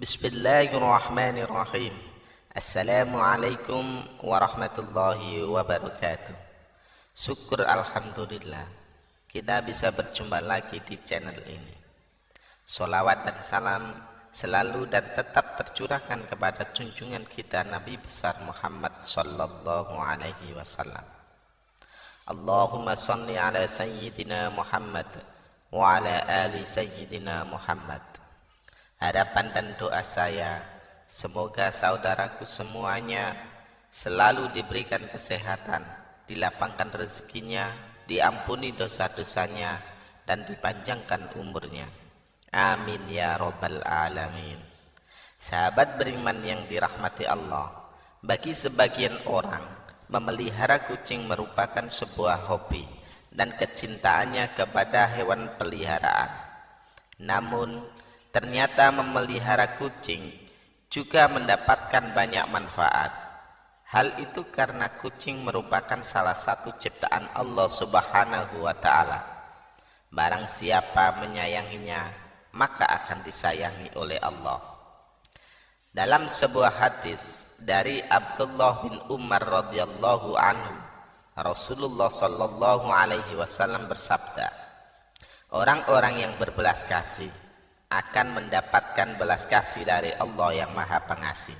Bismillahirrahmanirrahim. Assalamualaikum warahmatullahi wabarakatuh. Syukur alhamdulillah kita bisa berjumpa lagi di channel ini. Sholawat dan salam selalu dan tetap tercurahkan kepada junjungan kita Nabi besar Muhammad sallallahu alaihi wasallam. Allahumma shalli ala sayyidina Muhammad wa ala ali sayyidina Muhammad. Harapan dan doa saya, semoga saudaraku semuanya selalu diberikan kesehatan, dilapangkan rezekinya, diampuni dosa-dosanya, dan dipanjangkan umurnya. Amin ya rabbal alamin. Sahabat beriman yang dirahmati Allah, bagi sebagian orang, memelihara kucing merupakan sebuah hobi dan kecintaannya kepada hewan peliharaan. Namun, ternyata memelihara kucing juga mendapatkan banyak manfaat. Hal itu karena kucing merupakan salah satu ciptaan Allah Subhanahu wa Ta'ala. Barang siapa menyayanginya, maka akan disayangi oleh Allah. Dalam sebuah hadis dari Abdullah bin Umar radhiyallahu anhu, Rasulullah sallallahu alaihi wasallam bersabda, orang-orang yang berbelas kasih akan mendapatkan belas kasih dari Allah yang Maha Pengasih.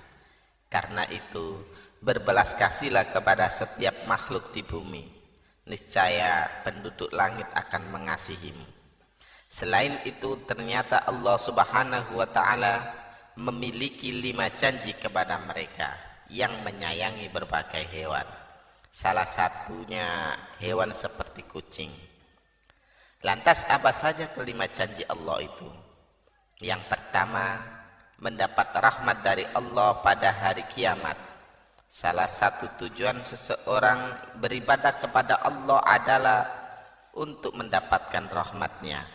Karena itu, berbelas kasihlah kepada setiap makhluk di bumi. Niscaya penduduk langit akan mengasihimu. Selain itu, ternyata Allah Subhanahu wa Ta'ala memiliki 5 janji kepada mereka yang menyayangi berbagai hewan. Salah satunya hewan seperti kucing. Lantas apa saja kelima janji Allah itu? Yang pertama, mendapat rahmat dari Allah pada hari kiamat. Salah satu tujuan seseorang beribadah kepada Allah adalah untuk mendapatkan rahmatnya.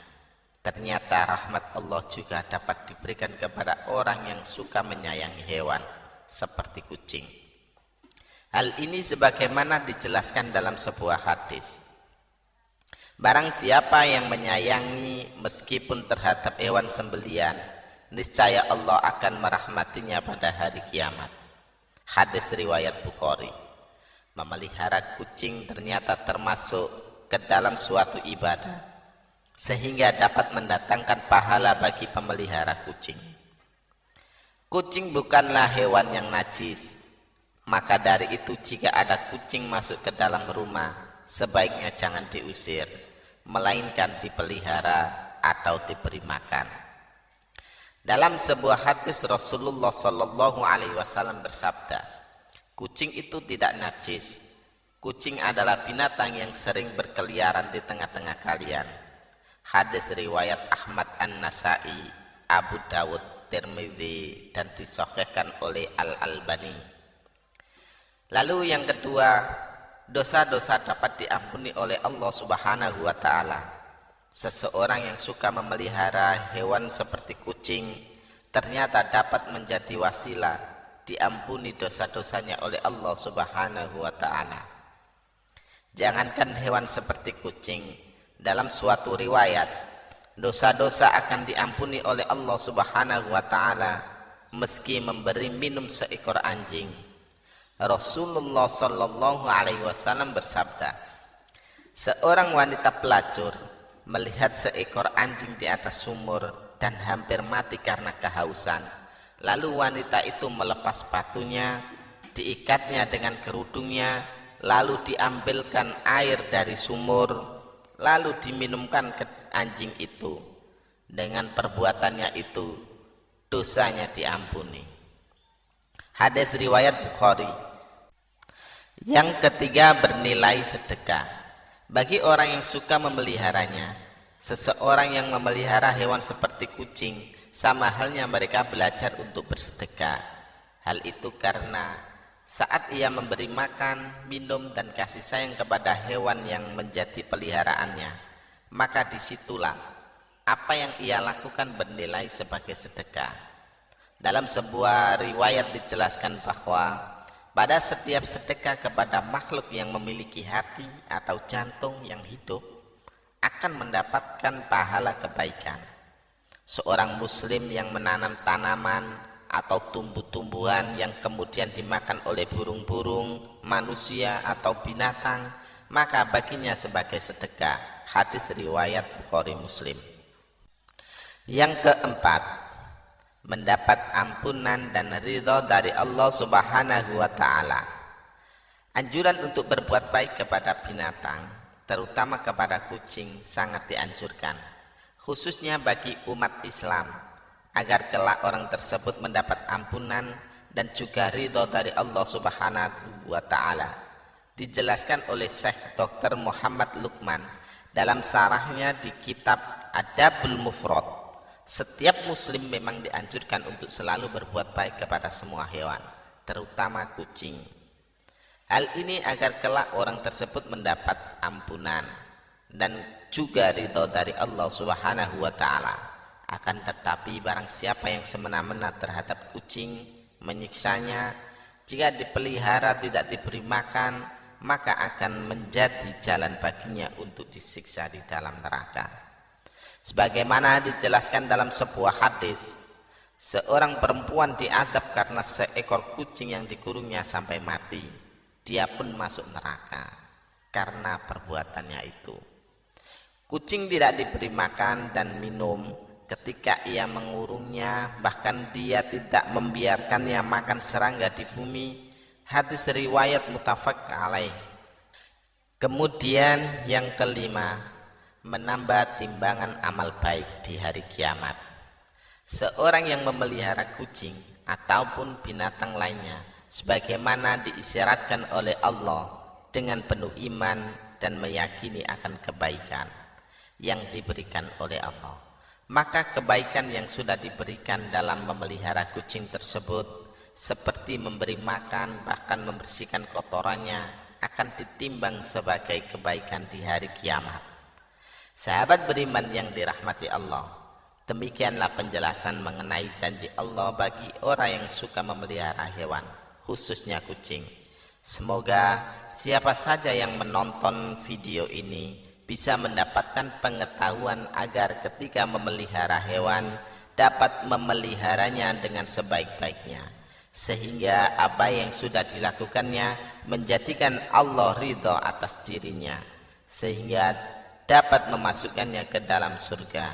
Ternyata rahmat Allah juga dapat diberikan kepada orang yang suka menyayangi hewan, seperti kucing. Hal ini sebagaimana dijelaskan dalam sebuah hadis. Barang siapa yang menyayangi meskipun terhadap hewan sembelian, niscaya Allah akan merahmatinya pada hari kiamat. Hadis riwayat Bukhari. Memelihara kucing ternyata termasuk ke dalam suatu ibadah, sehingga dapat mendatangkan pahala bagi pemelihara kucing. Kucing bukanlah hewan yang najis, maka dari itu jika ada kucing masuk ke dalam rumah, sebaiknya jangan diusir, melainkan dipelihara atau diberi makan. Dalam sebuah hadis Rasulullah sallallahu alaihi wasallam bersabda, kucing itu tidak najis. Kucing adalah binatang yang sering berkeliaran di tengah-tengah kalian. Hadis riwayat Ahmad An-Nasai, Abu Dawud, Tirmidzi, dan disahihkan oleh Al-Albani. Lalu yang kedua, dosa-dosa dapat diampuni oleh Allah Subhanahu wa Ta'ala. Seseorang yang suka memelihara hewan seperti kucing ternyata dapat menjadi wasilah diampuni dosa-dosanya oleh Allah Subhanahu wa Ta'ala. Jangankan hewan seperti kucing, dalam suatu riwayat, dosa-dosa akan diampuni oleh Allah Subhanahu wa Ta'ala meski memberi minum seekor anjing. Rasulullah sallallahu alaihi wasallam bersabda, seorang wanita pelacur melihat seekor anjing di atas sumur dan hampir mati karena kehausan. Lalu wanita itu melepas sepatunya, diikatnya dengan kerudungnya, lalu diambilkan air dari sumur, lalu diminumkan ke anjing itu. Dengan perbuatannya itu, dosanya diampuni. Hadis riwayat Bukhari. Yang ketiga, bernilai sedekah. Bagi orang yang suka memeliharanya, seseorang yang memelihara hewan seperti kucing, sama halnya mereka belajar untuk bersedekah. Hal itu karena saat ia memberi makan, minum, dan kasih sayang kepada hewan yang menjadi peliharaannya, maka disitulah apa yang ia lakukan bernilai sebagai sedekah. Dalam sebuah riwayat dijelaskan bahwa pada setiap sedekah kepada makhluk yang memiliki hati atau jantung yang hidup akan mendapatkan pahala kebaikan. Seorang muslim yang menanam tanaman atau tumbuh-tumbuhan yang kemudian dimakan oleh burung-burung, manusia atau binatang, maka baginya sebagai sedekah. Hadis riwayat Bukhari Muslim. Yang keempat, mendapat ampunan dan ridha dari Allah Subhanahu wa ta'ala. Anjuran untuk berbuat baik kepada binatang, terutama kepada kucing, sangat dianjurkan, khususnya bagi umat Islam, agar kelak orang tersebut mendapat ampunan dan juga ridha dari Allah Subhanahu wa ta'ala. Dijelaskan oleh Syekh Dr. Muhammad Luqman dalam sarahnya di kitab Adabul Mufrad. Setiap muslim memang dianjurkan untuk selalu berbuat baik kepada semua hewan, terutama kucing. Hal ini agar kelak orang tersebut mendapat ampunan dan juga ridha dari Allah Subhanahu wa ta'ala. Akan tetapi barang siapa yang semena-mena terhadap kucing, menyiksanya, jika dipelihara tidak diberi makan, maka akan menjadi jalan baginya untuk disiksa di dalam neraka. Sebagaimana dijelaskan dalam sebuah hadis, seorang perempuan diadab karena seekor kucing yang dikurungnya sampai mati. Dia pun masuk neraka karena perbuatannya itu. Kucing tidak diberi makan dan minum ketika ia mengurungnya, bahkan dia tidak membiarkannya makan serangga di bumi. Hadis riwayat muttafaq alaih. Kemudian yang kelima, menambah timbangan amal baik di hari kiamat. Seorang yang memelihara kucing ataupun binatang lainnya, sebagaimana diisyaratkan oleh Allah dengan penuh iman dan meyakini akan kebaikan yang diberikan oleh Allah, maka kebaikan yang sudah diberikan dalam memelihara kucing tersebut, seperti memberi makan bahkan membersihkan kotorannya, akan ditimbang sebagai kebaikan di hari kiamat. Sahabat beriman yang dirahmati Allah, demikianlah penjelasan mengenai janji Allah bagi orang yang suka memelihara hewan, khususnya kucing. Semoga siapa saja yang menonton video ini bisa mendapatkan pengetahuan agar ketika memelihara hewan dapat memeliharanya dengan sebaik-baiknya, sehingga apa yang sudah dilakukannya menjadikan Allah ridha atas dirinya, sehingga dapat memasukkannya ke dalam surga.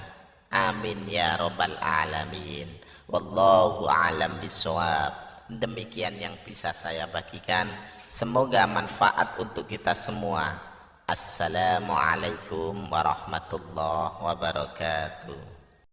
Amin ya rabbal alamin. Wallahu a'lam bishawab. Demikian yang bisa saya bagikan. Semoga manfaat untuk kita semua. Assalamualaikum warahmatullahi wabarakatuh.